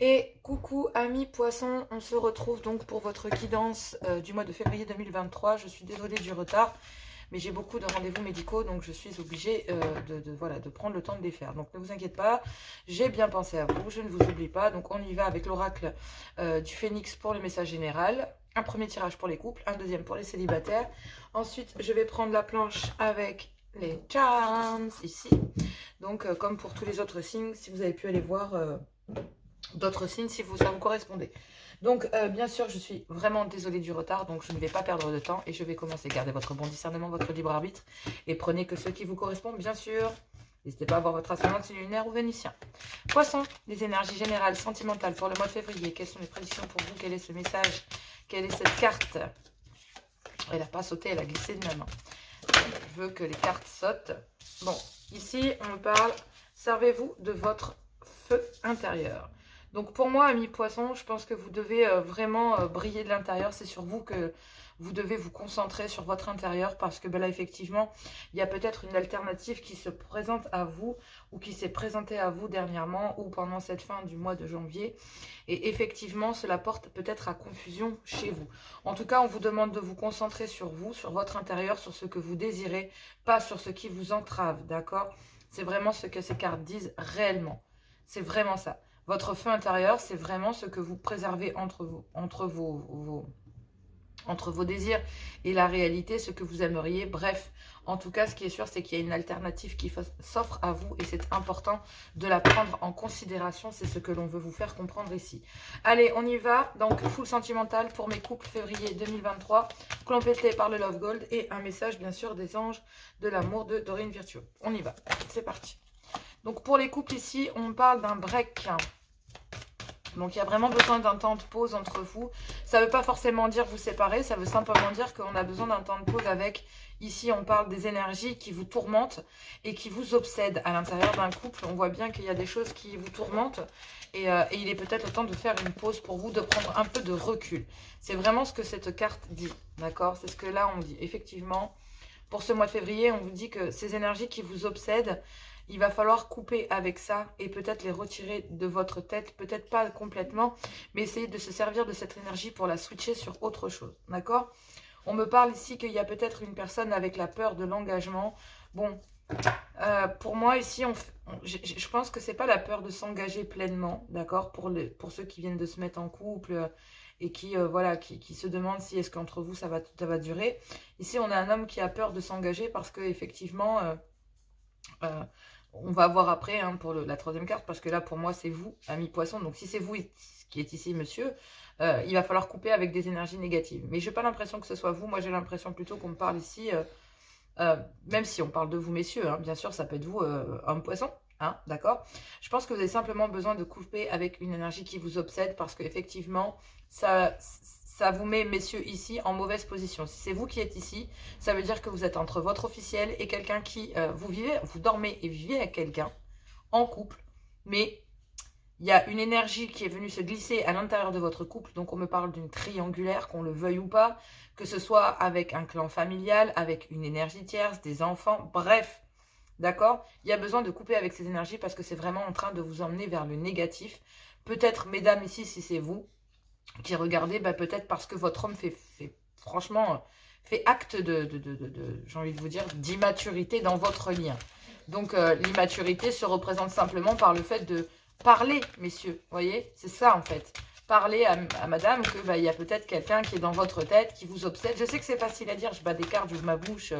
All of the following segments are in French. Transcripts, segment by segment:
Et coucou amis poissons, on se retrouve donc pour votre guidance du mois de février 2023. Je suis désolée du retard, mais j'ai beaucoup de rendez-vous médicaux, donc je suis obligée voilà, de prendre le temps de les faire. Donc ne vous inquiétez pas, j'ai bien pensé à vous, je ne vous oublie pas. Donc on y va avec l'oracle du Phénix pour le message général. Un premier tirage pour les couples, un deuxième pour les célibataires. Ensuite, je vais prendre la planche avec les charms ici. Donc comme pour tous les autres signes, si vous avez pu aller voir... d'autres signes si ça vous correspondait. Donc bien sûr je suis vraiment désolée du retard, donc je ne vais pas perdre de temps et je vais commencer. Gardez votre bon discernement, votre libre arbitre et prenez que ceux qui vous correspondent bien sûr. N'hésitez pas à voir votre ascendant lunaire ou vénitien. Poisson, les énergies générales sentimentales pour le mois de février. Quelles sont les prédictions pour vous? Quel est ce message? Quelle est cette carte? Elle n'a pas sauté, elle a glissé de ma main. Je veux que les cartes sautent. Bon, ici on me parle, servez-vous de votre feu intérieur. Donc pour moi, amis poissons, je pense que vous devez vraiment briller de l'intérieur. C'est sur vous que vous devez vous concentrer sur votre intérieur parce que ben là, effectivement, il y a peut-être une alternative qui se présente à vous ou qui s'est présentée à vous dernièrement ou pendant cette fin du mois de janvier. Et effectivement, cela porte peut-être à confusion chez vous. En tout cas, on vous demande de vous concentrer sur vous, sur votre intérieur, sur ce que vous désirez, pas sur ce qui vous entrave, d'accord? C'est vraiment ce que ces cartes disent réellement. C'est vraiment ça. Votre feu intérieur, c'est vraiment ce que vous préservez entre vos désirs et la réalité, ce que vous aimeriez. Bref, en tout cas, ce qui est sûr, c'est qu'il y a une alternative qui s'offre à vous et c'est important de la prendre en considération. C'est ce que l'on veut vous faire comprendre ici. Allez, on y va. Donc, full sentimental pour mes couples février 2023, complété par le Love Gold et un message, bien sûr, des anges de l'amour de Dorine Virtue. On y va. C'est parti. Donc, pour les couples ici, on parle d'un break. Donc, il y a vraiment besoin d'un temps de pause entre vous. Ça ne veut pas forcément dire vous séparer. Ça veut simplement dire qu'on a besoin d'un temps de pause avec... Ici, on parle des énergies qui vous tourmentent et qui vous obsèdent à l'intérieur d'un couple. On voit bien qu'il y a des choses qui vous tourmentent. Et il est peut-être le temps de faire une pause pour vous, de prendre un peu de recul. C'est vraiment ce que cette carte dit. D'accord? C'est ce que là, on dit. Effectivement, pour ce mois de février, on vous dit que ces énergies qui vous obsèdent, il va falloir couper avec ça et peut-être les retirer de votre tête. Peut-être pas complètement, mais essayer de se servir de cette énergie pour la switcher sur autre chose. D'accord? On me parle ici qu'il y a peut-être une personne avec la peur de l'engagement. Bon, pour moi ici, je pense que c'est pas la peur de s'engager pleinement. D'accord? Pour ceux qui viennent de se mettre en couple et qui, voilà, qui se demandent si est-ce qu'entre vous ça va durer. Ici, on a un homme qui a peur de s'engager parce que effectivement... on va voir après hein, pour la troisième carte, parce que là, pour moi, c'est vous, ami poisson. Donc, si c'est vous qui êtes ici, monsieur, il va falloir couper avec des énergies négatives. Mais je n'ai pas l'impression que ce soit vous. Moi, j'ai l'impression plutôt qu'on me parle ici, même si on parle de vous, messieurs, hein, bien sûr, ça peut être vous, homme poisson, hein, d'accord? Je pense que vous avez simplement besoin de couper avec une énergie qui vous obsède, parce qu'effectivement, ça vous met, messieurs, ici, en mauvaise position. Si c'est vous qui êtes ici, ça veut dire que vous êtes entre votre officiel et quelqu'un qui... vous dormez et vivez avec quelqu'un, en couple, mais il y a une énergie qui est venue se glisser à l'intérieur de votre couple. Donc, on me parle d'une triangulaire, qu'on le veuille ou pas, que ce soit avec un clan familial, avec une énergie tierce, des enfants, bref, d'accord? Il y a besoin de couper avec ces énergies parce que c'est vraiment en train de vous emmener vers le négatif. Peut-être, mesdames, ici, si c'est vous, qui regardez, bah, peut-être parce que votre homme franchement, fait acte j'ai envie de vous dire, d'immaturité dans votre lien. Donc, l'immaturité se représente simplement par le fait de parler, messieurs, vous voyez, c'est ça en fait. Parler à madame que bah, y a peut-être quelqu'un qui est dans votre tête, qui vous obsède. Je sais que c'est facile à dire, je bats des cartes, j'ouvre ma bouche,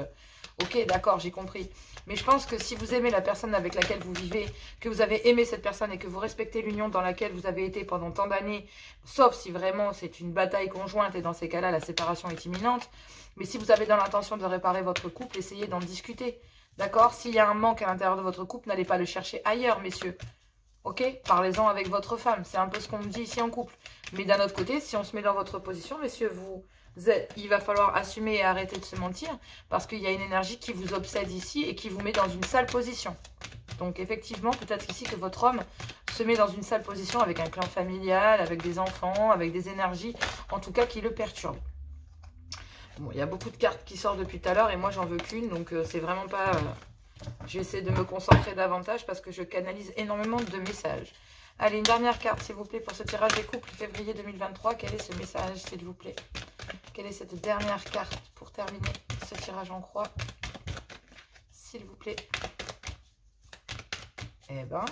ok, d'accord, j'ai compris. Mais je pense que si vous aimez la personne avec laquelle vous vivez, que vous avez aimé cette personne et que vous respectez l'union dans laquelle vous avez été pendant tant d'années, sauf si vraiment c'est une bataille conjointe et dans ces cas-là, la séparation est imminente. Mais si vous avez dans l'intention de réparer votre couple, essayez d'en discuter. D'accord? S'il y a un manque à l'intérieur de votre couple, n'allez pas le chercher ailleurs, messieurs. Ok? Parlez-en avec votre femme. C'est un peu ce qu'on me dit ici en couple. Mais d'un autre côté, si on se met dans votre position, messieurs, il va falloir assumer et arrêter de se mentir parce qu'il y a une énergie qui vous obsède ici et qui vous met dans une sale position. Donc effectivement, peut-être ici que votre homme se met dans une sale position avec un clan familial, avec des enfants, avec des énergies, en tout cas qui le perturbent. Bon, il y a beaucoup de cartes qui sortent depuis tout à l'heure et moi j'en veux qu'une, donc c'est vraiment pas... je vais essayer de me concentrer davantage parce que je canalise énormément de messages. Allez, une dernière carte, s'il vous plaît, pour ce tirage des couples février 2023. Quel est ce message, s'il vous plaît? Quelle est cette dernière carte pour terminer ce tirage en croix, s'il vous plaît? Eh ben...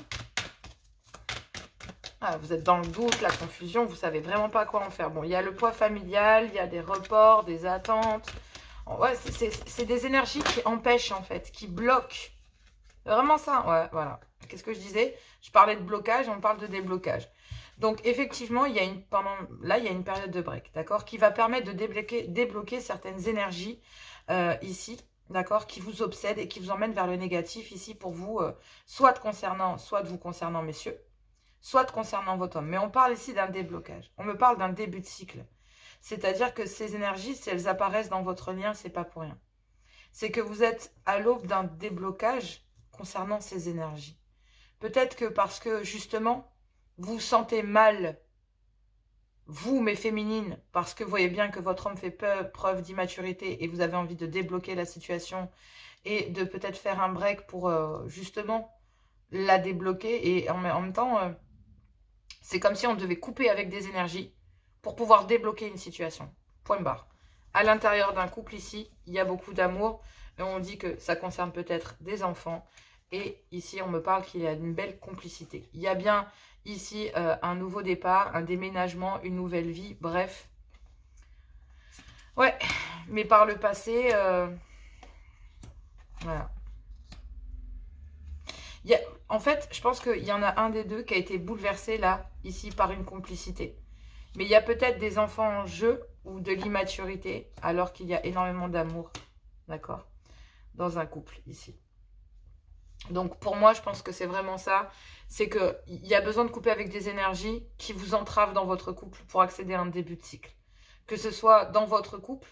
Ah, vous êtes dans le doute, la confusion, vous savez vraiment pas quoi en faire. Bon, il y a le poids familial, il y a des reports, des attentes. Ouais, c'est des énergies qui empêchent, en fait, qui bloquent. Vraiment ça, ouais, voilà. Qu'est-ce que je disais? Je parlais de blocage, on parle de déblocage. Donc, effectivement, il y a il y a une période de break, d'accord, qui va permettre de débloquer certaines énergies ici, d'accord, qui vous obsèdent et qui vous emmènent vers le négatif ici pour vous, soit de vous concernant, messieurs, soit concernant votre homme. Mais on parle ici d'un déblocage. On me parle d'un début de cycle. C'est-à-dire que ces énergies, si elles apparaissent dans votre lien, c'est pas pour rien. C'est que vous êtes à l'aube d'un déblocage concernant ces énergies. Peut-être que parce que, justement, vous vous sentez mal, vous, mes féminines, parce que vous voyez bien que votre homme fait preuve d'immaturité et vous avez envie de débloquer la situation et de peut-être faire un break pour, justement, la débloquer. Et en même temps, c'est comme si on devait couper avec des énergies pour pouvoir débloquer une situation. Point barre. À l'intérieur d'un couple ici, il y a beaucoup d'amour. Et on dit que ça concerne peut-être des enfants. Et ici, on me parle qu'il y a une belle complicité. Il y a bien ici un nouveau départ, un déménagement, une nouvelle vie. Bref. Ouais, mais par le passé, voilà. En fait, je pense qu'il y en a un des deux qui a été bouleversé là, ici, par une complicité. Mais il y a peut-être des enfants en jeu ou de l'immaturité, alors qu'il y a énormément d'amour, d'accord, dans un couple ici. Donc pour moi, je pense que c'est vraiment ça. C'est qu'il y a besoin de couper avec des énergies qui vous entravent dans votre couple pour accéder à un début de cycle. Que ce soit dans votre couple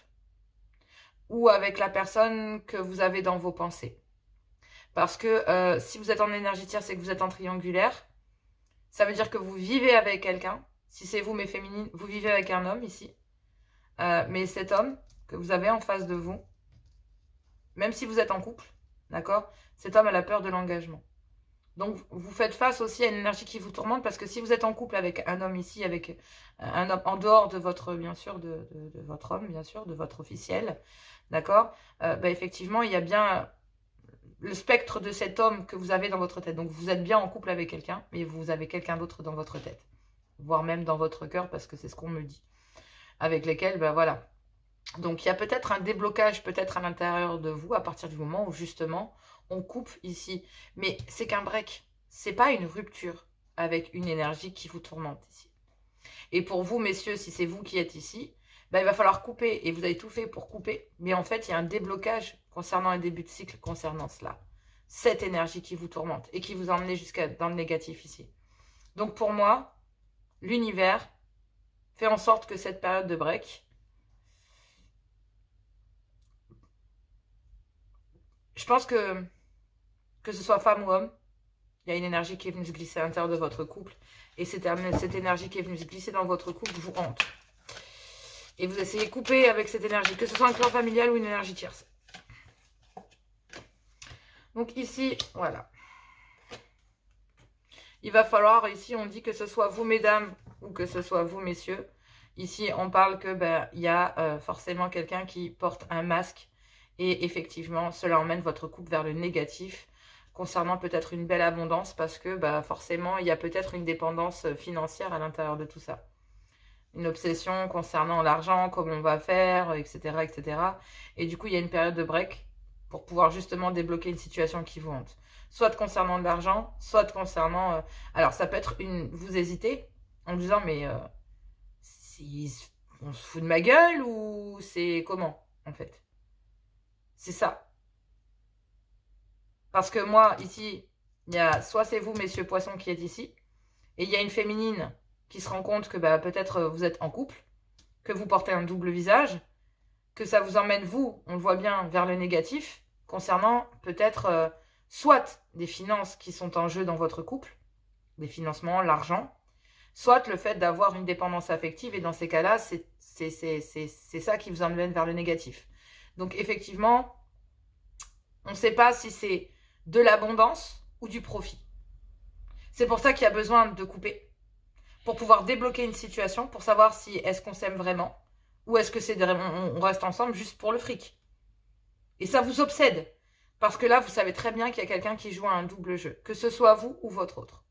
ou avec la personne que vous avez dans vos pensées. Parce que si vous êtes en énergie tierce et que vous êtes en triangulaire, ça veut dire que vous vivez avec quelqu'un. Si c'est vous, mes féminines, vous vivez avec un homme ici. Mais cet homme que vous avez en face de vous, même si vous êtes en couple, d'accord, cet homme a la peur de l'engagement. Donc, vous faites face aussi à une énergie qui vous tourmente parce que si vous êtes en couple avec un homme ici, avec un homme en dehors de votre, bien sûr, de votre homme, bien sûr, de votre officiel, d'accord, bah, effectivement, il y a bien le spectre de cet homme que vous avez dans votre tête. Donc, vous êtes bien en couple avec quelqu'un, mais vous avez quelqu'un d'autre dans votre tête, voire même dans votre cœur parce que c'est ce qu'on me dit, avec lesquels, ben voilà. Donc, il y a peut-être un déblocage, peut-être à l'intérieur de vous, à partir du moment où, justement, on coupe ici. Mais c'est qu'un break. C'est pas une rupture avec une énergie qui vous tourmente ici. Et pour vous, messieurs, si c'est vous qui êtes ici, ben, il va falloir couper. Et vous avez tout fait pour couper. Mais en fait, il y a un déblocage concernant un début de cycle concernant cela. Cette énergie qui vous tourmente et qui vous emmène jusqu'à dans le négatif ici. Donc, pour moi, l'univers fait en sorte que cette période de break... Je pense que ce soit femme ou homme, il y a une énergie qui est venue se glisser à l'intérieur de votre couple. Et cette énergie qui est venue se glisser dans votre couple vous hante. Et vous essayez de couper avec cette énergie, que ce soit un clan familial ou une énergie tierce. Donc ici, voilà. Il va falloir, ici on dit que ce soit vous mesdames ou que ce soit vous messieurs. Ici on parle que ben, y a forcément quelqu'un qui porte un masque. Et effectivement, cela emmène votre couple vers le négatif, concernant peut-être une belle abondance, parce que bah, forcément, il y a peut-être une dépendance financière à l'intérieur de tout ça. Une obsession concernant l'argent, comment on va faire, etc., etc. Et du coup, il y a une période de break pour pouvoir justement débloquer une situation qui vous hante. Soit concernant de l'argent, soit concernant... alors, ça peut être vous hésitez en me disant, mais on se fout de ma gueule ou c'est comment, en fait? C'est ça. Parce que moi, ici, il y a soit c'est vous, messieurs poissons, qui êtes ici, et il y a une féminine qui se rend compte que bah, peut-être vous êtes en couple, que vous portez un double visage, que ça vous emmène, vous, on le voit bien, vers le négatif, concernant peut-être soit des finances qui sont en jeu dans votre couple, des financements, l'argent, soit le fait d'avoir une dépendance affective, et dans ces cas-là, c'est ça qui vous emmène vers le négatif. Donc, effectivement, on ne sait pas si c'est de l'abondance ou du profit. C'est pour ça qu'il y a besoin de couper. Pour pouvoir débloquer une situation, pour savoir si est-ce qu'on s'aime vraiment ou est-ce que c'est on reste ensemble juste pour le fric. Et ça vous obsède. Parce que là, vous savez très bien qu'il y a quelqu'un qui joue à un double jeu. Que ce soit vous ou votre autre.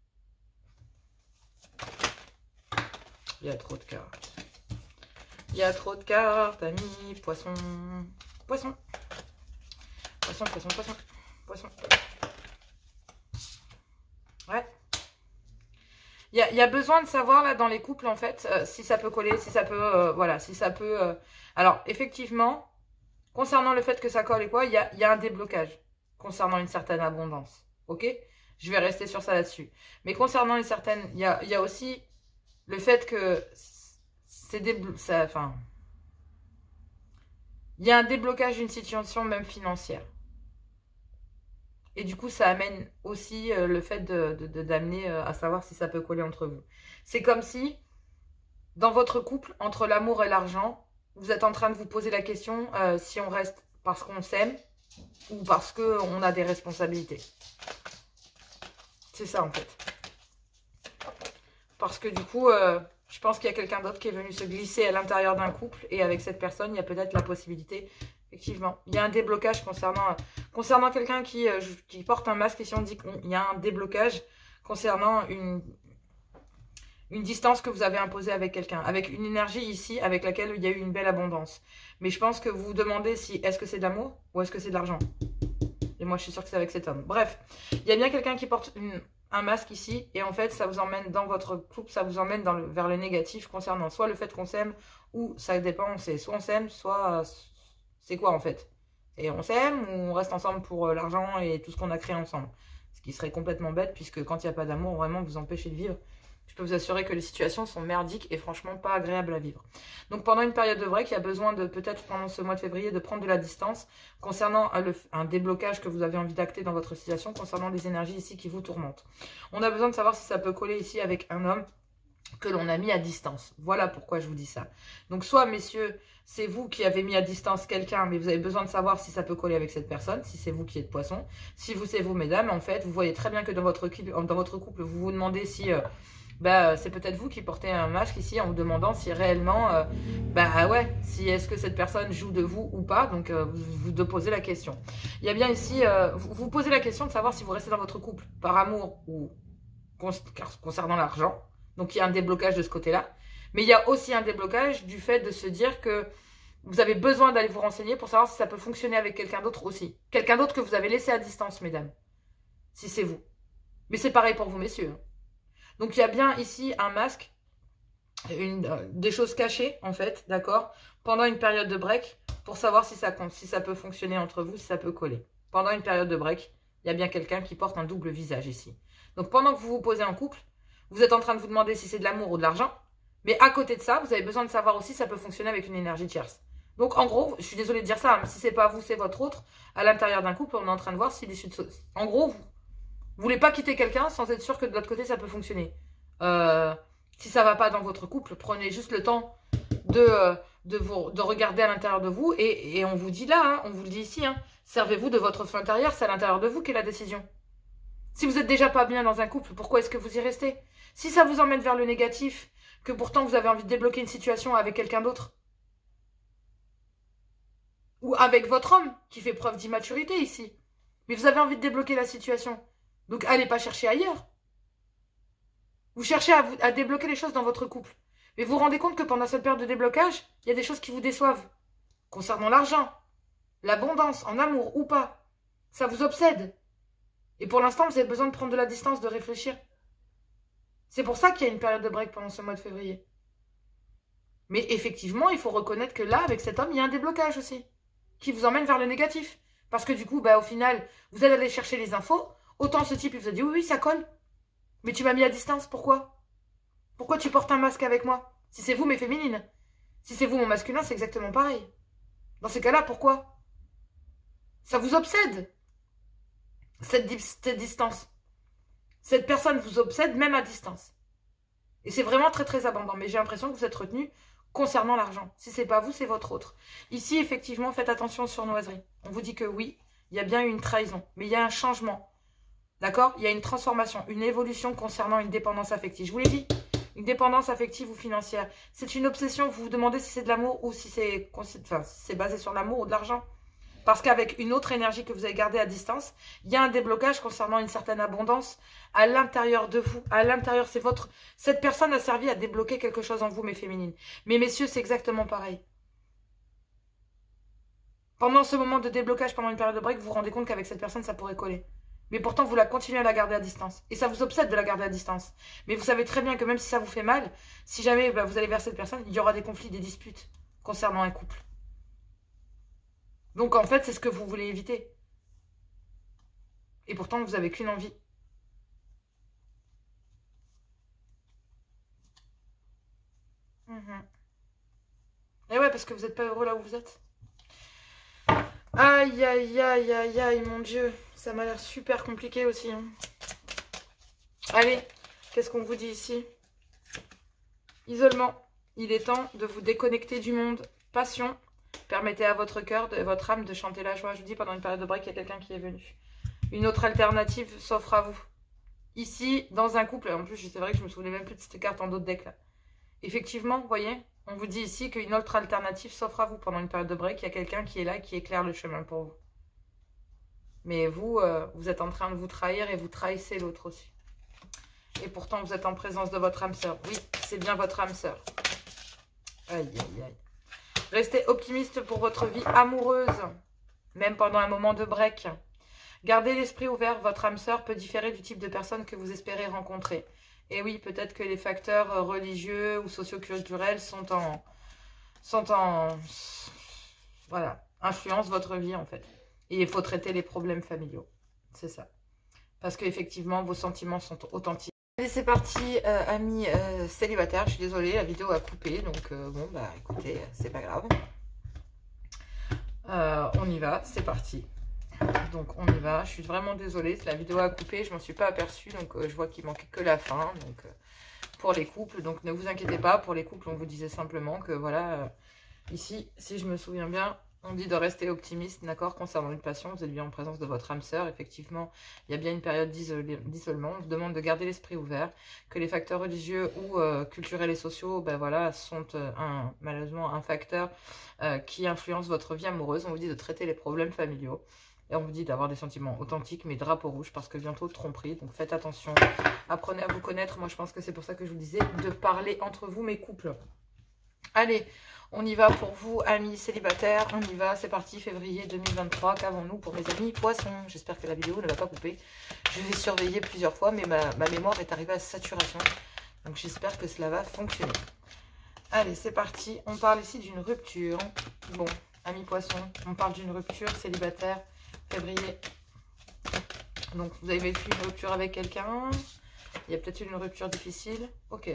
Il y a trop de cartes. Il y a trop de cartes, amis. Poisson. Poisson. Poisson, poisson, poisson. Poisson. Ouais. Il y a besoin de savoir, là, dans les couples, en fait, si ça peut coller, si ça peut... voilà, si ça peut... Alors, effectivement, concernant le fait que ça colle et quoi, il y a un déblocage concernant une certaine abondance. Ok? Je vais rester sur ça là-dessus. Mais concernant une certaine... Il y a aussi le fait que c'est enfin... Il y a un déblocage d'une situation même financière. Et du coup, ça amène aussi le fait d'amener à savoir si ça peut coller entre vous. C'est comme si, dans votre couple, entre l'amour et l'argent, vous êtes en train de vous poser la question si on reste parce qu'on s'aime ou parce qu'on a des responsabilités. C'est ça, en fait. Parce que du coup, je pense qu'il y a quelqu'un d'autre qui est venu se glisser à l'intérieur d'un couple. Et avec cette personne, il y a peut-être la possibilité... Effectivement, il y a un déblocage concernant quelqu'un qui porte un masque. Et si on dit qu'il y a un déblocage concernant une distance que vous avez imposée avec quelqu'un, avec une énergie ici avec laquelle il y a eu une belle abondance. Mais je pense que vous vous demandez si est-ce que c'est de l'amour ou est-ce que c'est de l'argent. Et moi, je suis sûre que c'est avec cet homme. Bref, il y a bien quelqu'un qui porte un masque ici. Et en fait, ça vous emmène dans votre couple, ça vous emmène vers le négatif concernant soit le fait qu'on s'aime ou ça dépend, c'est soit on s'aime, soit... C'est quoi en fait? Et on s'aime ou on reste ensemble pour l'argent et tout ce qu'on a créé ensemble? Ce qui serait complètement bête puisque quand il n'y a pas d'amour, vraiment vous empêchez de vivre. Je peux vous assurer que les situations sont merdiques et franchement pas agréables à vivre. Donc pendant une période de break, il y a besoin de peut-être pendant ce mois de février de prendre de la distance concernant un déblocage que vous avez envie d'acter dans votre situation concernant les énergies ici qui vous tourmentent. On a besoin de savoir si ça peut coller ici avec un homme que l'on a mis à distance. Voilà pourquoi je vous dis ça. Donc soit messieurs, c'est vous qui avez mis à distance quelqu'un, mais vous avez besoin de savoir si ça peut coller avec cette personne, si c'est vous qui êtes poisson. Si vous, c'est vous, mesdames, en fait, vous voyez très bien que dans votre couple, vous vous demandez si... c'est peut-être vous qui portez un masque ici en vous demandant si réellement, si est-ce que cette personne joue de vous ou pas. Donc, vous vous posez la question. Il y a bien ici, vous posez la question de savoir si vous restez dans votre couple par amour ou concernant l'argent. Donc, il y a un déblocage de ce côté-là. Mais il y a aussi un déblocage du fait de se dire que vous avez besoin d'aller vous renseigner pour savoir si ça peut fonctionner avec quelqu'un d'autre aussi. Quelqu'un d'autre que vous avez laissé à distance, mesdames. Si c'est vous. Mais c'est pareil pour vous, messieurs. Donc, il y a bien ici un masque, des choses cachées, en fait, d'accord, pendant une période de break, pour savoir si ça peut fonctionner entre vous, si ça peut coller. Pendant une période de break, il y a bien quelqu'un qui porte un double visage ici. Donc, pendant que vous vous posez en couple, vous êtes en train de vous demander si c'est de l'amour ou de l'argent. Mais à côté de ça, vous avez besoin de savoir aussi si ça peut fonctionner avec une énergie tierce. Donc, en gros, je suis désolée de dire ça, mais si c'est pas vous, c'est votre autre, à l'intérieur d'un couple, on est en train de voir si l'issue de... En gros, vous voulez pas quitter quelqu'un sans être sûr que de l'autre côté, ça peut fonctionner. Si ça va pas dans votre couple, prenez juste le temps de regarder à l'intérieur de vous. Et on vous dit là, hein, on vous le dit ici, hein, servez-vous de votre feu intérieur, c'est à l'intérieur de vous qu'est la décision. Si vous êtes déjà pas bien dans un couple, pourquoi est-ce que vous y restez? Si ça vous emmène vers le négatif, que pourtant vous avez envie de débloquer une situation avec quelqu'un d'autre, ou avec votre homme, qui fait preuve d'immaturité ici, mais vous avez envie de débloquer la situation, donc allez pas chercher ailleurs. Vous cherchez à débloquer les choses dans votre couple. Mais vous vous rendez compte que pendant cette période de déblocage, il y a des choses qui vous déçoivent. Concernant l'argent, l'abondance, en amour ou pas. Ça vous obsède. Et pour l'instant, vous avez besoin de prendre de la distance, de réfléchir. C'est pour ça qu'il y a une période de break pendant ce mois de février. Mais effectivement, il faut reconnaître que là, avec cet homme, il y a un déblocage aussi. Qui vous emmène vers le négatif. Parce que du coup, au final, vous allez aller chercher les infos. Autant ce type, il vous a dit, oui, ça colle. Mais tu m'as mis à distance, pourquoi? Pourquoi tu portes un masque avec moi? Si c'est vous, mes féminines. Si c'est vous, mon masculin, c'est exactement pareil. Dans ces cas-là, pourquoi? Ça vous obsède, cette distance. Cette personne vous obsède même à distance. Et c'est vraiment très très abondant. Mais j'ai l'impression que vous êtes retenu concernant l'argent. Si c'est pas vous, c'est votre autre. Ici, effectivement, faites attention aux sournoiseries. On vous dit que oui, il y a bien eu une trahison. Mais il y a un changement. D'accord? Il y a une transformation, une évolution concernant une dépendance affective. Je vous l'ai dit, une dépendance affective ou financière. C'est une obsession. Vous vous demandez si c'est de l'amour ou si c'est basé sur l'amour ou de l'argent. Parce qu'avec une autre énergie que vous avez gardée à distance, il y a un déblocage concernant une certaine abondance à l'intérieur de vous. À l'intérieur, c'est votre... Cette personne a servi à débloquer quelque chose en vous, mes féminines. Mais messieurs, c'est exactement pareil. Pendant ce moment de déblocage, pendant une période de break, vous vous rendez compte qu'avec cette personne, ça pourrait coller. Mais pourtant, vous la continuez à la garder à distance. Et ça vous obsède de la garder à distance. Mais vous savez très bien que même si ça vous fait mal, si jamais vous allez vers cette personne, il y aura des conflits, des disputes concernant un couple. Donc en fait, c'est ce que vous voulez éviter. Et pourtant, vous n'avez qu'une envie. Et ouais, parce que vous n'êtes pas heureux là où vous êtes. Aïe, aïe, aïe, aïe, aïe, mon Dieu. Ça m'a l'air super compliqué aussi. Hein. Allez, qu'est-ce qu'on vous dit ici? Isolement. Il est temps de vous déconnecter du monde. Passion. Permettez à votre cœur, à votre âme de chanter la joie. Je vous dis, pendant une période de break, il y a quelqu'un qui est venu. Une autre alternative s'offre à vous. Ici, dans un couple, en plus, c'est vrai que je me souvenais même plus de cette carte en d'autres decks là. Effectivement, vous voyez, on vous dit ici qu'une autre alternative s'offre à vous pendant une période de break. Il y a quelqu'un qui est là, qui éclaire le chemin pour vous. Mais vous, vous êtes en train de vous trahir et vous trahissez l'autre aussi. Et pourtant, vous êtes en présence de votre âme sœur. Oui, c'est bien votre âme sœur. Aïe, aïe, aïe. Restez optimiste pour votre vie amoureuse, même pendant un moment de break. Gardez l'esprit ouvert, votre âme sœur peut différer du type de personne que vous espérez rencontrer. Et oui, peut-être que les facteurs religieux ou socioculturels voilà, influencent votre vie en fait. Et il faut traiter les problèmes familiaux. C'est ça. Parce qu'effectivement, vos sentiments sont authentiques. Allez, c'est parti, amis célibataires. Je suis désolée, la vidéo a coupé. Donc, bon, bah écoutez, c'est pas grave. On y va, c'est parti. Donc, on y va. Je suis vraiment désolée, la vidéo a coupé. Je m'en suis pas aperçue. Donc, je vois qu'il manquait que la fin. Donc, pour les couples. Donc, ne vous inquiétez pas. Pour les couples, on vous disait simplement que, voilà, ici, si je me souviens bien, on dit de rester optimiste, d'accord, concernant une passion. Vous êtes bien en présence de votre âme sœur. Effectivement, il y a bien une période d'isolement. On vous demande de garder l'esprit ouvert, que les facteurs religieux ou culturels et sociaux, ben voilà, sont malheureusement un facteur qui influence votre vie amoureuse. On vous dit de traiter les problèmes familiaux. Et on vous dit d'avoir des sentiments authentiques, mais drapeau rouge, parce que bientôt tromperie. Donc faites attention. Apprenez à vous connaître. Moi, je pense que c'est pour ça que je vous disais de parler entre vous, mes couples. Allez, on y va pour vous, amis célibataires. On y va, c'est parti, février 2023. Qu'avons-nous pour mes amis poissons? J'espère que la vidéo ne va pas couper. Je vais surveiller plusieurs fois, mais ma mémoire est arrivée à saturation. Donc j'espère que cela va fonctionner. Allez, c'est parti. On parle ici d'une rupture. Bon, amis poissons, on parle d'une rupture célibataire, février. Donc vous avez vécu une rupture avec quelqu'un. Il y a peut-être une rupture difficile. Ok.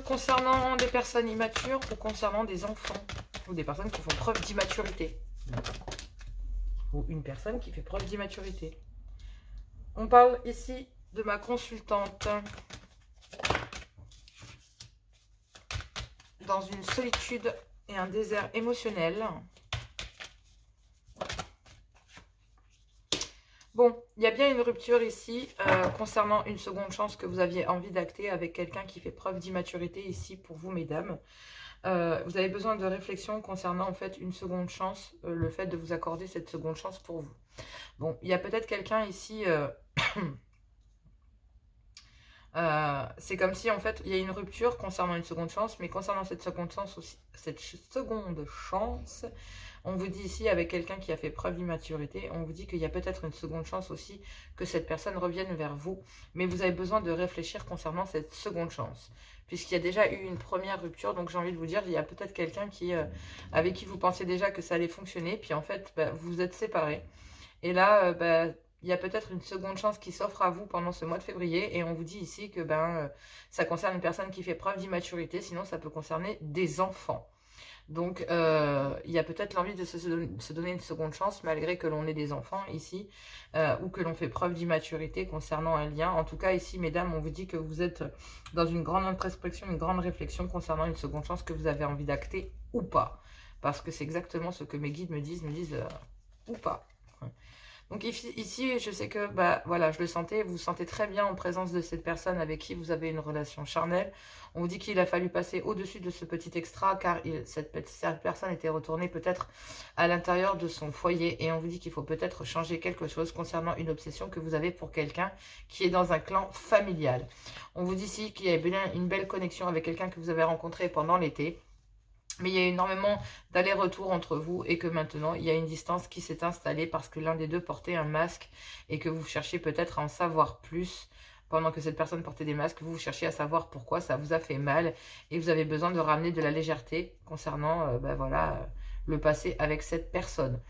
Concernant des personnes immatures ou concernant des enfants ou des personnes qui font preuve d'immaturité ou une personne qui fait preuve d'immaturité. On parle ici de ma consultante dans une solitude et un désert émotionnel. Bon, il y a bien une rupture ici concernant une seconde chance que vous aviez envie d'acter avec quelqu'un qui fait preuve d'immaturité ici pour vous, mesdames. Vous avez besoin de réflexion concernant en fait une seconde chance, le fait de vous accorder cette seconde chance pour vous. Bon, il y a peut-être quelqu'un ici, c'est comme si en fait il y a une rupture concernant une seconde chance, mais concernant cette seconde chance aussi, on vous dit ici, avec quelqu'un qui a fait preuve d'immaturité, on vous dit qu'il y a peut-être une seconde chance aussi que cette personne revienne vers vous. Mais vous avez besoin de réfléchir concernant cette seconde chance. Puisqu'il y a déjà eu une première rupture, donc j'ai envie de vous dire, il y a peut-être quelqu'un avec qui vous pensiez déjà que ça allait fonctionner. Puis en fait, vous vous êtes séparés. Et là, il y a peut-être une seconde chance qui s'offre à vous pendant ce mois de février. Et on vous dit ici que ça concerne une personne qui fait preuve d'immaturité. Sinon, ça peut concerner des enfants. Donc, il y a peut-être l'envie de se donner une seconde chance, malgré que l'on ait des enfants ici, ou que l'on fait preuve d'immaturité concernant un lien. En tout cas, ici, mesdames, on vous dit que vous êtes dans une grande introspection, une grande réflexion concernant une seconde chance que vous avez envie d'acter ou pas. Parce que c'est exactement ce que mes guides me disent ou pas. Donc ici, je sais que, bah voilà, je le sentais, vous vous sentez très bien en présence de cette personne avec qui vous avez une relation charnelle. On vous dit qu'il a fallu passer au-dessus de ce petit extra car cette personne était retournée peut-être à l'intérieur de son foyer et on vous dit qu'il faut peut-être changer quelque chose concernant une obsession que vous avez pour quelqu'un qui est dans un clan familial. On vous dit ici qu'il y a bien une belle connexion avec quelqu'un que vous avez rencontré pendant l'été. Mais il y a énormément d'allers-retours entre vous et que maintenant, il y a une distance qui s'est installée parce que l'un des deux portait un masque et que vous cherchez peut-être à en savoir plus. Pendant que cette personne portait des masques, vous cherchez à savoir pourquoi ça vous a fait mal et vous avez besoin de ramener de la légèreté concernant voilà, le passé avec cette personne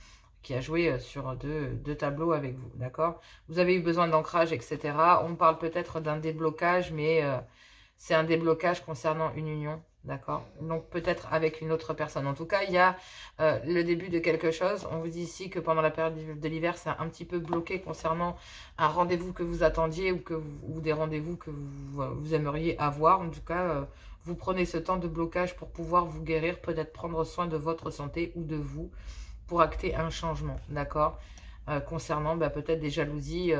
qui a joué sur deux tableaux avec vous, d'accord? Vous avez eu besoin d'ancrage, etc. On parle peut-être d'un déblocage, mais c'est un déblocage concernant une union. D'accord? Donc peut-être avec une autre personne. En tout cas, il y a le début de quelque chose. On vous dit ici que pendant la période de l'hiver, c'est un petit peu bloqué concernant un rendez-vous que vous attendiez ou des rendez-vous que vous aimeriez avoir. En tout cas, vous prenez ce temps de blocage pour pouvoir vous guérir, peut-être prendre soin de votre santé ou de vous pour acter un changement. D'accord? Concernant peut-être des jalousies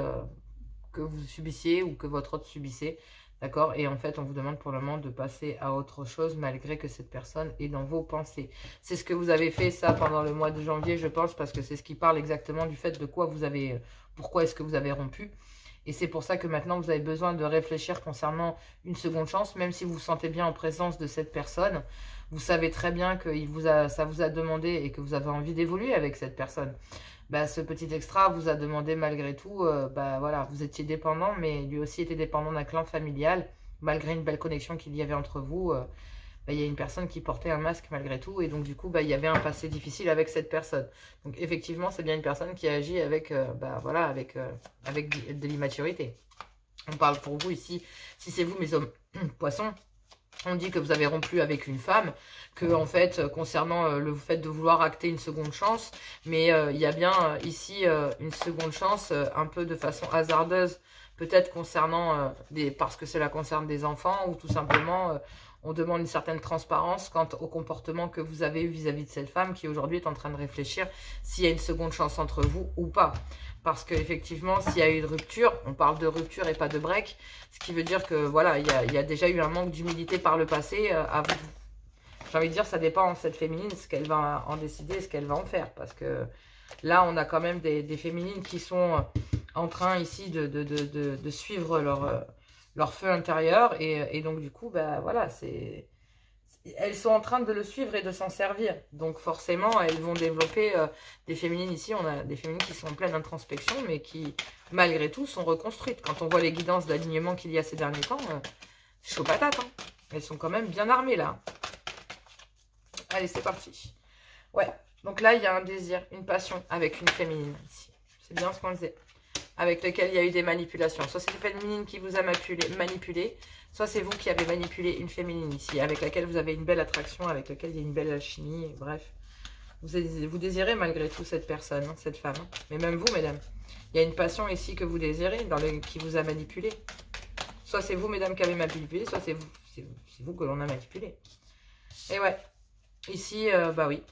que vous subissiez ou que votre autre subissait. D'accord? Et en fait, on vous demande pour le moment de passer à autre chose malgré que cette personne est dans vos pensées. C'est ce que vous avez fait, ça, pendant le mois de janvier, je pense, parce que c'est ce qui parle exactement du fait de quoi vous avez... Pourquoi est-ce que vous avez rompu? Et c'est pour ça que maintenant, vous avez besoin de réfléchir concernant une seconde chance, même si vous vous sentez bien en présence de cette personne. Vous savez très bien que ça vous a demandé et que vous avez envie d'évoluer avec cette personne. Ce petit extra vous a demandé malgré tout, voilà, vous étiez dépendant, mais lui aussi était dépendant d'un clan familial, malgré une belle connexion qu'il y avait entre vous. Il y a une personne qui portait un masque malgré tout, et donc du coup, il y avait un passé difficile avec cette personne. Donc effectivement, c'est bien une personne qui agit avec, voilà, avec de l'immaturité. On parle pour vous ici, si c'est vous mes hommes poissons, on dit que vous avez rompu avec une femme, que en fait, concernant le fait de vouloir acter une seconde chance, mais il y a bien ici une seconde chance, un peu de façon hasardeuse, peut-être concernant parce que cela concerne des enfants, ou tout simplement on demande une certaine transparence quant au comportement que vous avez eu vis-à-vis de cette femme qui aujourd'hui est en train de réfléchir s'il y a une seconde chance entre vous ou pas. Parce qu'effectivement, s'il y a eu une rupture, on parle de rupture et pas de break, ce qui veut dire que voilà, il y a déjà eu un manque d'humilité par le passé. J'ai envie de dire, ça dépend de cette féminine, ce qu'elle va en décider, ce qu'elle va en faire. Parce que là, on a quand même des féminines qui sont en train ici de suivre leur feu intérieur. Et donc, du coup, voilà, elles sont en train de le suivre et de s'en servir. Donc forcément, elles vont développer des féminines ici. On a des féminines qui sont en pleine introspection, mais qui, malgré tout, sont reconstruites. Quand on voit les guidances d'alignement qu'il y a ces derniers temps, chaud patate. Hein. Elles sont quand même bien armées, là. Allez, c'est parti. Ouais, donc là, il y a un désir, une passion avec une féminine ici. C'est bien ce qu'on disait. Avec lequel il y a eu des manipulations. Soit c'est une féminine qui vous a manipulé, soit c'est vous qui avez manipulé une féminine ici, avec laquelle vous avez une belle attraction, avec laquelle il y a une belle alchimie, bref. Vous désirez malgré tout cette personne, hein, cette femme. Mais même vous, mesdames. Il y a une passion ici que vous désirez, qui vous a manipulé. Soit c'est vous, mesdames, qui avez manipulé, soit c'est vous que l'on a manipulé. Et ouais, ici, oui.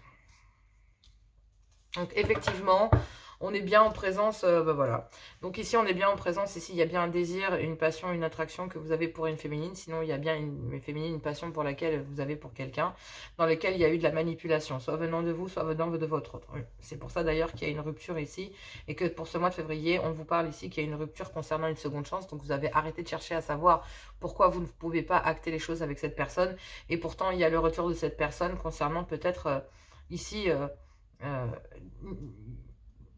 Donc effectivement, on est bien en présence, voilà. Donc ici, on est bien en présence. Ici, il y a bien un désir, une passion, une attraction que vous avez pour une féminine. Sinon, il y a bien une féminine, une passion pour laquelle vous avez pour quelqu'un, dans lequel il y a eu de la manipulation, soit venant de vous, soit venant de votre autre. C'est pour ça d'ailleurs qu'il y a une rupture ici, et que pour ce mois de février, on vous parle ici qu'il y a une rupture concernant une seconde chance. Donc vous avez arrêté de chercher à savoir pourquoi vous ne pouvez pas acter les choses avec cette personne. Et pourtant, il y a le retour de cette personne concernant peut-être ici...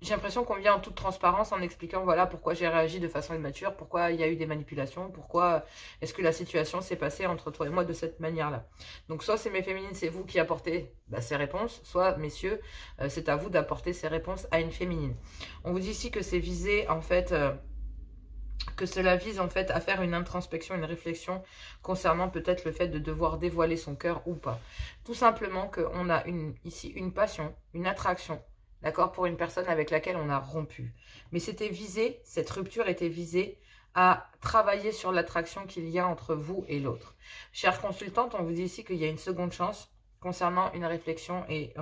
j'ai l'impression qu'on vient en toute transparence en expliquant voilà pourquoi j'ai réagi de façon immature, pourquoi il y a eu des manipulations, pourquoi est-ce que la situation s'est passée entre toi et moi de cette manière-là. Donc soit c'est mes féminines, c'est vous qui apportez ces réponses, soit messieurs, c'est à vous d'apporter ces réponses à une féminine. On vous dit ici que c'est visé en fait... que cela vise en fait à faire une introspection, une réflexion concernant peut-être le fait de devoir dévoiler son cœur ou pas. Tout simplement qu'on a ici une passion, une attraction, d'accord, pour une personne avec laquelle on a rompu. Mais c'était visé, cette rupture était visée à travailler sur l'attraction qu'il y a entre vous et l'autre. Chère consultante, on vous dit ici qu'il y a une seconde chance concernant une réflexion et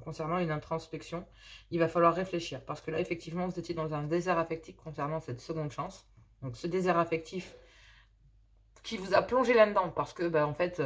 concernant une introspection, il va falloir réfléchir. Parce que là, effectivement, vous étiez dans un désert affectif concernant cette seconde chance. Donc, ce désert affectif qui vous a plongé là-dedans parce que, bah, en fait,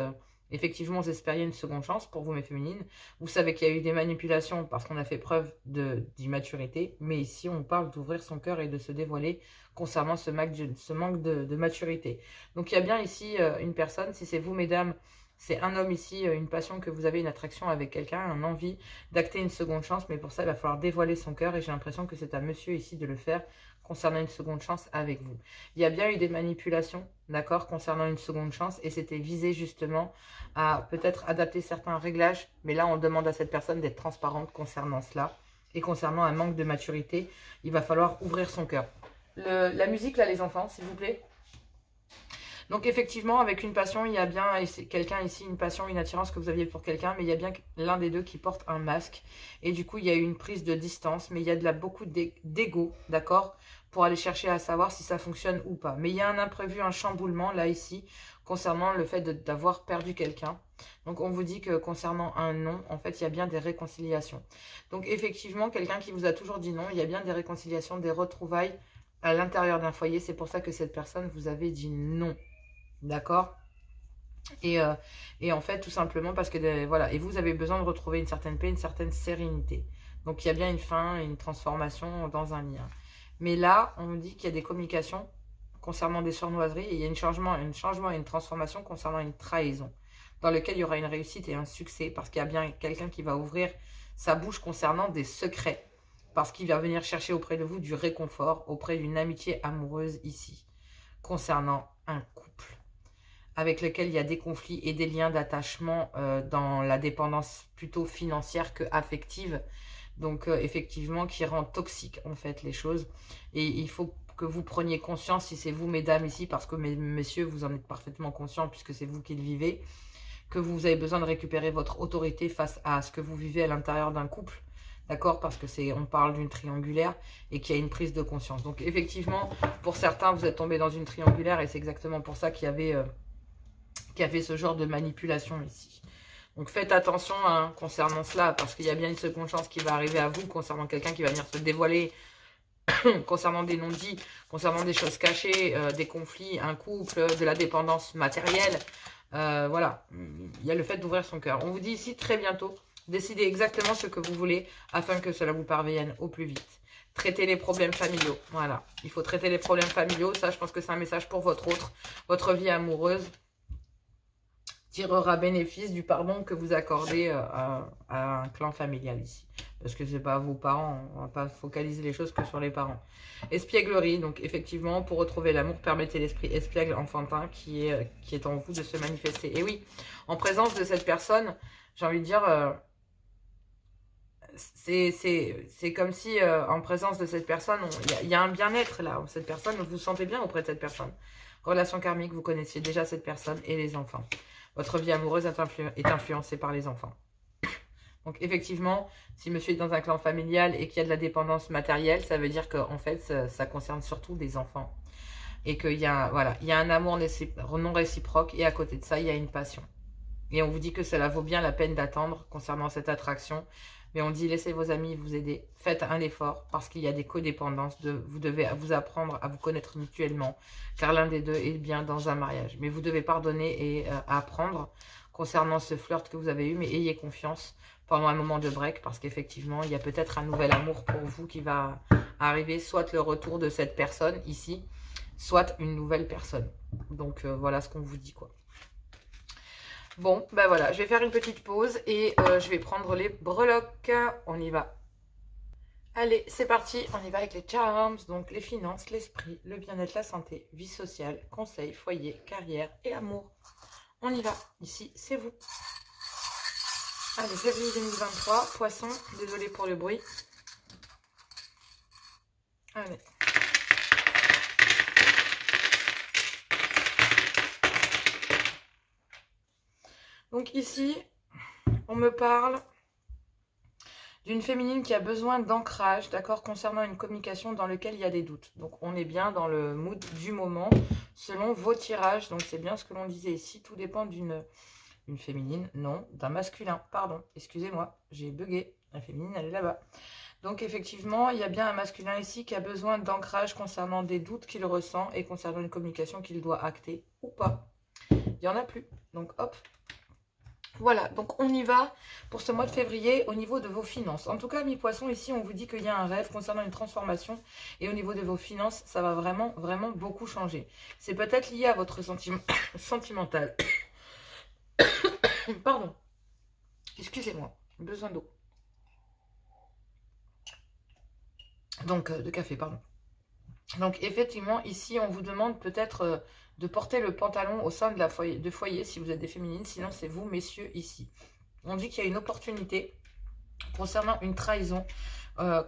effectivement, vous espériez une seconde chance pour vous, mes féminines. Vous savez qu'il y a eu des manipulations parce qu'on a fait preuve d'immaturité. Mais ici, on parle d'ouvrir son cœur et de se dévoiler concernant ce manque de maturité. Donc, il y a bien ici une personne, si c'est vous, mesdames, c'est un homme ici, une passion que vous avez, une attraction avec quelqu'un, une envie d'acter une seconde chance. Mais pour ça, il va falloir dévoiler son cœur et j'ai l'impression que c'est à monsieur ici de le faire concernant une seconde chance avec vous. Il y a bien eu des manipulations, d'accord, concernant une seconde chance et c'était visé justement à peut-être adapter certains réglages. Mais là, on demande à cette personne d'être transparente concernant cela et concernant un manque de maturité. Il va falloir ouvrir son cœur. La musique, là, les enfants, s'il vous plaît. Donc effectivement, avec une passion, il y a bien quelqu'un ici, une passion, une attirance que vous aviez pour quelqu'un, mais il y a bien l'un des deux qui porte un masque. Et du coup, il y a eu une prise de distance, mais il y a beaucoup d'ego, d'accord, pour aller chercher à savoir si ça fonctionne ou pas. Mais il y a un imprévu, un chamboulement, là, ici, concernant le fait d'avoir perdu quelqu'un. Donc on vous dit que concernant un non, en fait, il y a bien des réconciliations. Donc effectivement, quelqu'un qui vous a toujours dit non, il y a bien des réconciliations, des retrouvailles à l'intérieur d'un foyer. C'est pour ça que cette personne vous avait dit non. D'accord, et en fait, tout simplement parce que, voilà, et vous avez besoin de retrouver une certaine paix, une certaine sérénité. Donc, il y a bien une fin, une transformation dans un lien. Mais là, on nous dit qu'il y a des communications concernant des sournoiseries et il y a un changement et une transformation concernant une trahison dans lequel il y aura une réussite et un succès parce qu'il y a bien quelqu'un qui va ouvrir sa bouche concernant des secrets parce qu'il va venir chercher auprès de vous du réconfort, auprès d'une amitié amoureuse ici, concernant un couple avec lequel il y a des conflits et des liens d'attachement dans la dépendance plutôt financière que affective. Donc, effectivement, qui rend toxique, en fait, les choses. Et il faut que vous preniez conscience, si c'est vous, mesdames, ici, parce que, messieurs, vous en êtes parfaitement conscients, puisque c'est vous qui le vivez, que vous avez besoin de récupérer votre autorité face à ce que vous vivez à l'intérieur d'un couple. D'accord? Parce que on parle d'une triangulaire et qu'il y a une prise de conscience. Donc, effectivement, pour certains, vous êtes tombés dans une triangulaire et c'est exactement pour ça qu'il y avait... qui a fait ce genre de manipulation ici. Donc faites attention hein, concernant cela, parce qu'il y a bien une seconde chance qui va arriver à vous, concernant quelqu'un qui va venir se dévoiler, concernant des non-dits, concernant des choses cachées, des conflits, un couple, de la dépendance matérielle. Voilà, il y a le fait d'ouvrir son cœur. On vous dit ici très bientôt, décidez exactement ce que vous voulez, afin que cela vous parvienne au plus vite. Traiter les problèmes familiaux, voilà. Il faut traiter les problèmes familiaux, ça je pense que c'est un message pour votre vie amoureuse. Tirera bénéfice du pardon que vous accordez à un clan familial ici. Parce que c'est pas vos parents, on va pas focaliser les choses que sur les parents. Espièglerie, donc effectivement, pour retrouver l'amour, permettez l'esprit espiègle enfantin qui est en vous de se manifester. Et oui, en présence de cette personne, j'ai envie de dire, c'est comme si en présence de cette personne, il y a un bien-être là. Cette personne, vous vous sentez bien auprès de cette personne. Relation karmique, vous connaissiez déjà cette personne et les enfants. Votre vie amoureuse est influencée par les enfants. Donc effectivement, si monsieur est dans un clan familial et qu'il y a de la dépendance matérielle, ça veut dire qu'en fait, ça concerne surtout des enfants. Et qu'il y a, voilà, il y a un amour non réciproque et à côté de ça, il y a une passion. Et on vous dit que cela vaut bien la peine d'attendre concernant cette attraction. Mais on dit, laissez vos amis vous aider. Faites un effort parce qu'il y a des codépendances. Vous devez vous apprendre à vous connaître mutuellement. Car l'un des deux est bien dans un mariage. Mais vous devez pardonner et apprendre concernant ce flirt que vous avez eu. Mais ayez confiance pendant un moment de break. Parce qu'effectivement, il y a peut-être un nouvel amour pour vous qui va arriver. Soit le retour de cette personne ici, soit une nouvelle personne. Donc voilà ce qu'on vous dit quoi. Bon, ben voilà, je vais faire une petite pause et je vais prendre les breloques. On y va. Allez, c'est parti. On y va avec les charms. Donc, les finances, l'esprit, le bien-être, la santé, vie sociale, conseil, foyer, carrière et amour. On y va. Ici, c'est vous. Allez, février 2023. Poisson, désolé pour le bruit. Allez. Donc ici, on me parle d'une féminine qui a besoin d'ancrage, d'accord, concernant une communication dans laquelle il y a des doutes. Donc on est bien dans le mood du moment, selon vos tirages. Donc c'est bien ce que l'on disait ici, tout dépend d'une une féminine, non, d'un masculin, pardon, excusez-moi, j'ai bugué, la féminine elle est là-bas. Donc effectivement, il y a bien un masculin ici qui a besoin d'ancrage concernant des doutes qu'il ressent et concernant une communication qu'il doit acter ou pas. Il n'y en a plus, donc hop. Voilà, donc on y va pour ce mois de février au niveau de vos finances. En tout cas, mi-poisson, ici, on vous dit qu'il y a un rêve concernant une transformation. Et au niveau de vos finances, ça va vraiment, vraiment beaucoup changer. C'est peut-être lié à votre sentiment sentimental. Pardon. Excusez-moi, besoin d'eau. Donc, de café, pardon. Donc, effectivement, ici, on vous demande peut-être de porter le pantalon au sein de foyer si vous êtes des féminines. Sinon, c'est vous, messieurs, ici. On dit qu'il y a une opportunité concernant une trahison,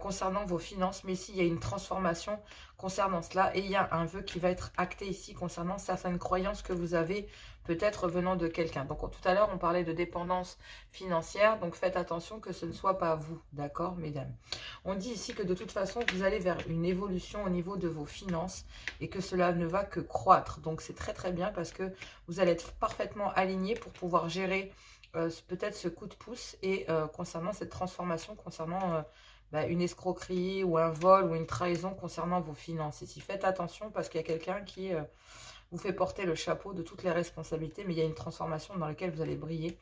concernant vos finances. Mais ici, il y a une transformation concernant cela. Et il y a un vœu qui va être acté ici concernant certaines croyances que vous avez peut-être venant de quelqu'un. Donc, tout à l'heure, on parlait de dépendance financière. Donc, faites attention que ce ne soit pas vous. D'accord, mesdames? On dit ici que de toute façon, vous allez vers une évolution au niveau de vos finances et que cela ne va que croître. Donc, c'est très, très bien parce que vous allez être parfaitement aligné pour pouvoir gérer peut-être ce coup de pouce et concernant cette transformation, concernant une escroquerie ou un vol ou une trahison concernant vos finances. Ici, faites attention parce qu'il y a quelqu'un qui vous fait porter le chapeau de toutes les responsabilités, mais il y a une transformation dans laquelle vous allez briller.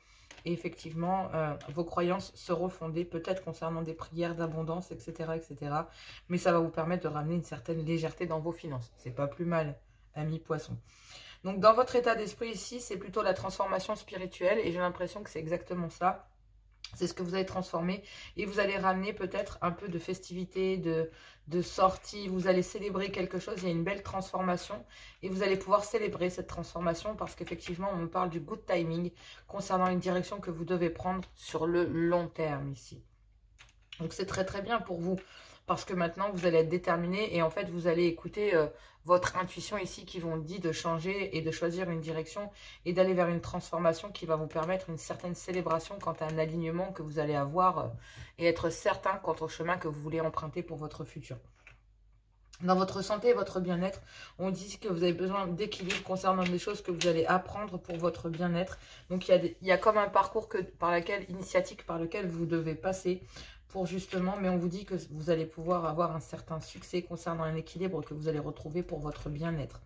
Et effectivement, vos croyances seront fondées, peut-être concernant des prières d'abondance, etc., etc. Mais ça va vous permettre de ramener une certaine légèreté dans vos finances. C'est pas plus mal, amis poissons. Donc, dans votre état d'esprit ici, c'est plutôt la transformation spirituelle. Et j'ai l'impression que c'est exactement ça. C'est ce que vous allez transformer. Et vous allez ramener peut-être un peu de festivité, de sortie. Vous allez célébrer quelque chose. Il y a une belle transformation. Et vous allez pouvoir célébrer cette transformation parce qu'effectivement, on me parle du good timing concernant une direction que vous devez prendre sur le long terme ici. Donc, c'est très très bien pour vous. Parce que maintenant, vous allez être déterminé et en fait, vous allez écouter votre intuition ici qui vous dit de changer et de choisir une direction et d'aller vers une transformation qui va vous permettre une certaine célébration quant à un alignement que vous allez avoir et être certain quant au chemin que vous voulez emprunter pour votre futur. Dans votre santé et votre bien-être, on dit que vous avez besoin d'équilibre concernant des choses que vous allez apprendre pour votre bien-être. Donc, il y a comme un parcours initiatique par lequel vous devez passer pour justement, mais on vous dit que vous allez pouvoir avoir un certain succès concernant un équilibre que vous allez retrouver pour votre bien-être.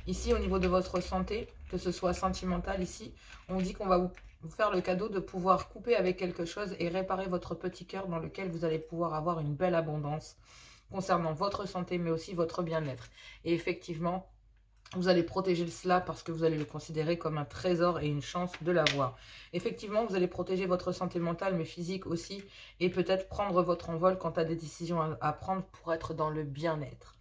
Ici, au niveau de votre santé, que ce soit sentimental, ici, on dit qu'on va vous faire le cadeau de pouvoir couper avec quelque chose et réparer votre petit cœur dans lequel vous allez pouvoir avoir une belle abondance concernant votre santé, mais aussi votre bien-être. Et effectivement, vous allez protéger cela parce que vous allez le considérer comme un trésor et une chance de l'avoir. Effectivement, vous allez protéger votre santé mentale, mais physique aussi. Et peut-être prendre votre envol quant à des décisions à prendre pour être dans le bien-être.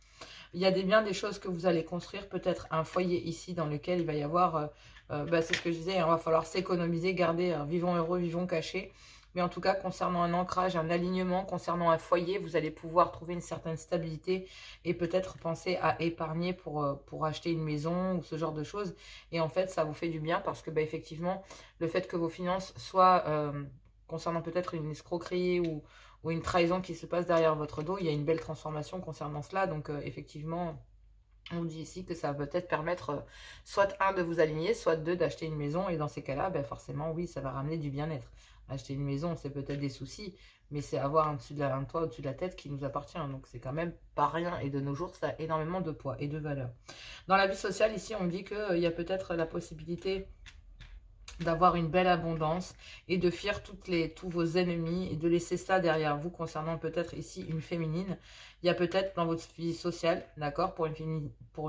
Il y a bien des choses que vous allez construire. Peut-être un foyer ici dans lequel il va y avoir... c'est ce que je disais, il va falloir s'économiser, garder vivons heureux, vivons cachés. Mais en tout cas, concernant un ancrage, un alignement, concernant un foyer, vous allez pouvoir trouver une certaine stabilité et peut-être penser à épargner pour acheter une maison ou ce genre de choses. Et en fait, ça vous fait du bien parce que, effectivement, le fait que vos finances soient, concernant peut-être une escroquerie ou une trahison qui se passe derrière votre dos, il y a une belle transformation concernant cela. Donc, effectivement... On dit ici que ça va peut-être permettre soit de vous aligner, soit d'acheter une maison. Et dans ces cas-là, forcément, oui, ça va ramener du bien-être. Acheter une maison, c'est peut-être des soucis, mais c'est avoir un toit au-dessus de la tête qui nous appartient. Donc, c'est quand même pas rien. Et de nos jours, ça a énormément de poids et de valeur. Dans la vie sociale, ici, on dit qu'il y a peut-être la possibilité d'avoir une belle abondance et de fuir tous vos ennemis et de laisser ça derrière vous concernant peut-être ici une féminine. Il y a peut-être dans votre vie sociale, d'accord, pour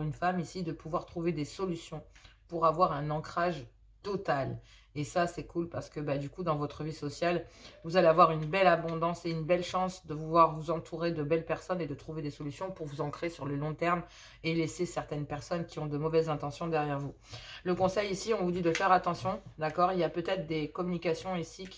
une femme ici, de pouvoir trouver des solutions pour avoir un ancrage total. Et ça, c'est cool parce que du coup, dans votre vie sociale, vous allez avoir une belle abondance et une belle chance de pouvoir vous entourer de belles personnes et de trouver des solutions pour vous ancrer sur le long terme et laisser certaines personnes qui ont de mauvaises intentions derrière vous. Le conseil ici, on vous dit de faire attention, d'accord? Il y a peut-être des communications ici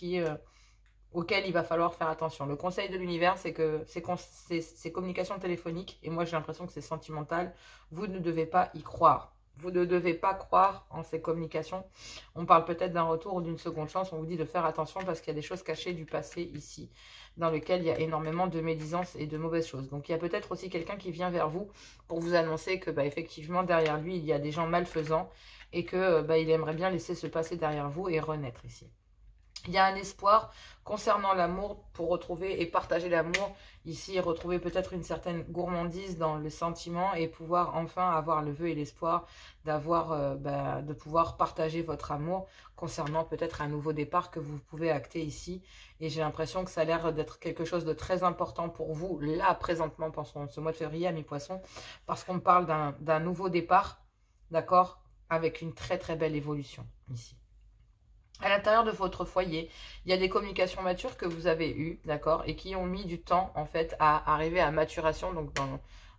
auxquelles il va falloir faire attention. Le conseil de l'univers, c'est que ces communications téléphoniques, et moi j'ai l'impression que c'est sentimental, vous ne devez pas y croire. Vous ne devez pas croire en ces communications. On parle peut-être d'un retour ou d'une seconde chance. On vous dit de faire attention parce qu'il y a des choses cachées du passé ici, dans lequel il y a énormément de médisance et de mauvaises choses. Donc, il y a peut-être aussi quelqu'un qui vient vers vous pour vous annoncer que, effectivement, derrière lui, il y a des gens malfaisants et que il aimerait bien laisser se passer derrière vous et renaître ici. Il y a un espoir concernant l'amour pour retrouver et partager l'amour. Ici, retrouver peut-être une certaine gourmandise dans le sentiment et pouvoir enfin avoir le vœu et l'espoir d'avoir, de pouvoir partager votre amour concernant peut-être un nouveau départ que vous pouvez acter ici. Et j'ai l'impression que ça a l'air d'être quelque chose de très important pour vous, là, présentement, pendant ce mois de février à mi-poisson, parce qu'on parle d'un nouveau départ, d'accord, avec une très très belle évolution ici. À l'intérieur de votre foyer, il y a des communications matures que vous avez eues, d'accord, et qui ont mis du temps, en fait, à arriver à maturation, donc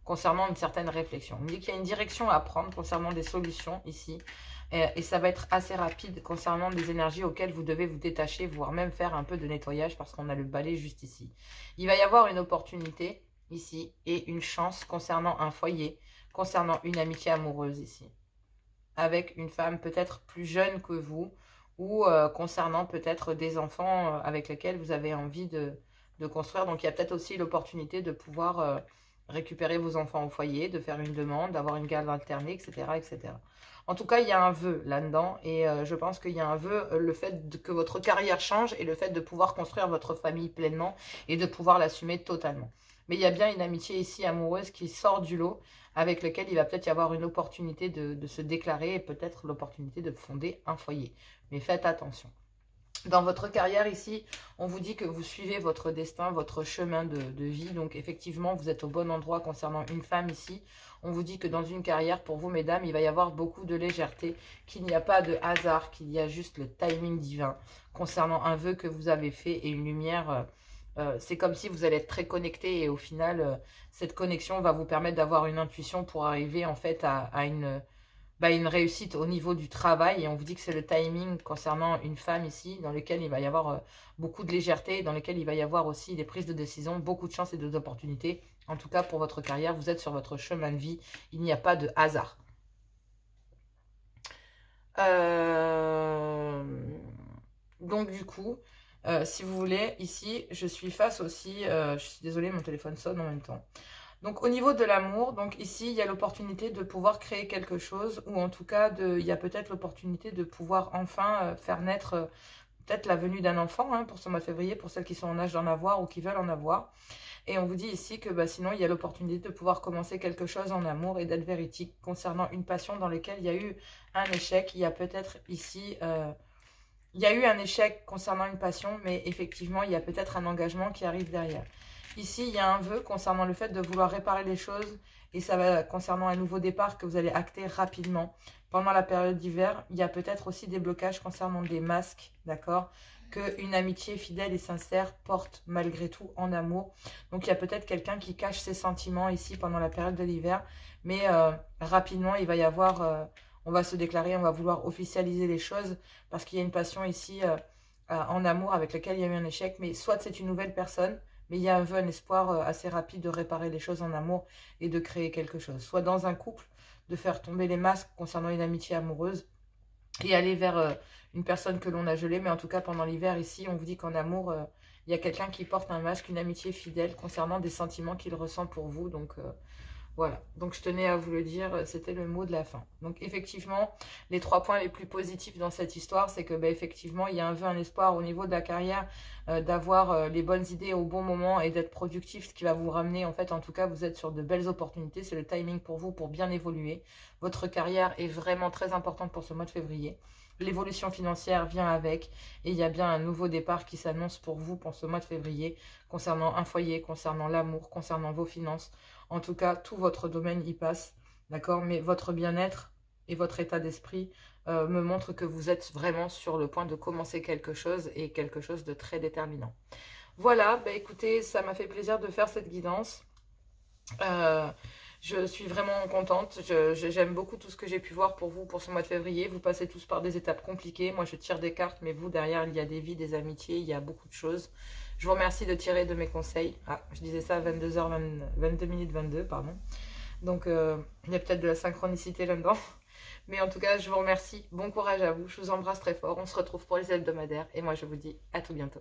concernant une certaine réflexion. On dit qu'il y a une direction à prendre concernant des solutions ici, et ça va être assez rapide concernant des énergies auxquelles vous devez vous détacher, voire même faire un peu de nettoyage, parce qu'on a le balai juste ici. Il va y avoir une opportunité ici, et une chance concernant un foyer, concernant une amitié amoureuse ici, avec une femme peut-être plus jeune que vous, ou concernant peut-être des enfants avec lesquels vous avez envie de construire. Donc il y a peut-être aussi l'opportunité de pouvoir récupérer vos enfants au foyer, de faire une demande, d'avoir une garde alternée, etc., etc. En tout cas, il y a un vœu là-dedans, et je pense qu'il y a un vœu, le fait que votre carrière change, et le fait de pouvoir construire votre famille pleinement, et de pouvoir l'assumer totalement. Mais il y a bien une amitié ici amoureuse qui sort du lot, avec lequel il va peut-être y avoir une opportunité de se déclarer, et peut-être l'opportunité de fonder un foyer. Mais faites attention. Dans votre carrière ici, on vous dit que vous suivez votre destin, votre chemin de vie. Donc effectivement, vous êtes au bon endroit concernant une femme ici. On vous dit que dans une carrière, pour vous, mesdames, il va y avoir beaucoup de légèreté, qu'il n'y a pas de hasard, qu'il y a juste le timing divin concernant un vœu que vous avez fait et une lumière. C'est comme si vous allez être très connecté et au final, cette connexion va vous permettre d'avoir une intuition pour arriver en fait à une réussite au niveau du travail. Et on vous dit que c'est le timing concernant une femme ici, dans lequel il va y avoir beaucoup de légèreté, dans lequel il va y avoir aussi des prises de décision, beaucoup de chance et d'opportunités. En tout cas, pour votre carrière, vous êtes sur votre chemin de vie. Il n'y a pas de hasard. Donc du coup, si vous voulez, ici, je suis face aussi, je suis désolée, mon téléphone sonne en même temps. Donc au niveau de l'amour, donc ici, il y a l'opportunité de pouvoir créer quelque chose, ou en tout cas, il y a peut-être l'opportunité de pouvoir enfin faire naître peut-être la venue d'un enfant, hein, pour ce mois de février, pour celles qui sont en âge d'en avoir ou qui veulent en avoir. Et on vous dit ici que sinon, il y a l'opportunité de pouvoir commencer quelque chose en amour et d'être véridique concernant une passion dans laquelle il y a eu un échec. Il y a peut-être ici... il y a eu un échec concernant une passion, mais effectivement, il y a peut-être un engagement qui arrive derrière. Ici, il y a un vœu concernant le fait de vouloir réparer les choses, et ça va concernant un nouveau départ que vous allez acter rapidement. Pendant la période d'hiver, il y a peut-être aussi des blocages concernant des masques, d'accord, qu'une amitié fidèle et sincère porte malgré tout en amour. Donc, il y a peut-être quelqu'un qui cache ses sentiments ici pendant la période de l'hiver, mais rapidement, il va y avoir... on va se déclarer, on va vouloir officialiser les choses parce qu'il y a une passion ici en amour avec laquelle il y a eu un échec. Mais soit c'est une nouvelle personne, mais il y a un espoir assez rapide de réparer les choses en amour et de créer quelque chose. Soit dans un couple, de faire tomber les masques concernant une amitié amoureuse et aller vers une personne que l'on a gelée. Mais en tout cas, pendant l'hiver, ici, on vous dit qu'en amour, il y a quelqu'un qui porte un masque, une amitié fidèle concernant des sentiments qu'il ressent pour vous. Donc... voilà, donc je tenais à vous le dire, c'était le mot de la fin. Donc effectivement, les 3 points les plus positifs dans cette histoire, c'est que effectivement, il y a un espoir au niveau de la carrière, d'avoir les bonnes idées au bon moment et d'être productif, ce qui va vous ramener, en fait, en tout cas, vous êtes sur de belles opportunités, c'est le timing pour vous pour bien évoluer. Votre carrière est vraiment très importante pour ce mois de février. L'évolution financière vient avec et il y a bien un nouveau départ qui s'annonce pour vous pour ce mois de février concernant un foyer, concernant l'amour, concernant vos finances. En tout cas, tout votre domaine y passe, d'accord? Mais votre bien-être et votre état d'esprit me montrent que vous êtes vraiment sur le point de commencer quelque chose et quelque chose de très déterminant. Voilà, écoutez, ça m'a fait plaisir de faire cette guidance. Je suis vraiment contente, j'aime beaucoup tout ce que j'ai pu voir pour vous pour ce mois de février. Vous passez tous par des étapes compliquées, moi je tire des cartes, mais vous derrière il y a des vies, des amitiés, il y a beaucoup de choses. Je vous remercie de tirer de mes conseils. Ah, je disais ça à 22 minutes 22, pardon. Donc il y a peut-être de la synchronicité là-dedans. Mais en tout cas, je vous remercie, bon courage à vous, je vous embrasse très fort. On se retrouve pour les hebdomadaires et moi je vous dis à tout bientôt.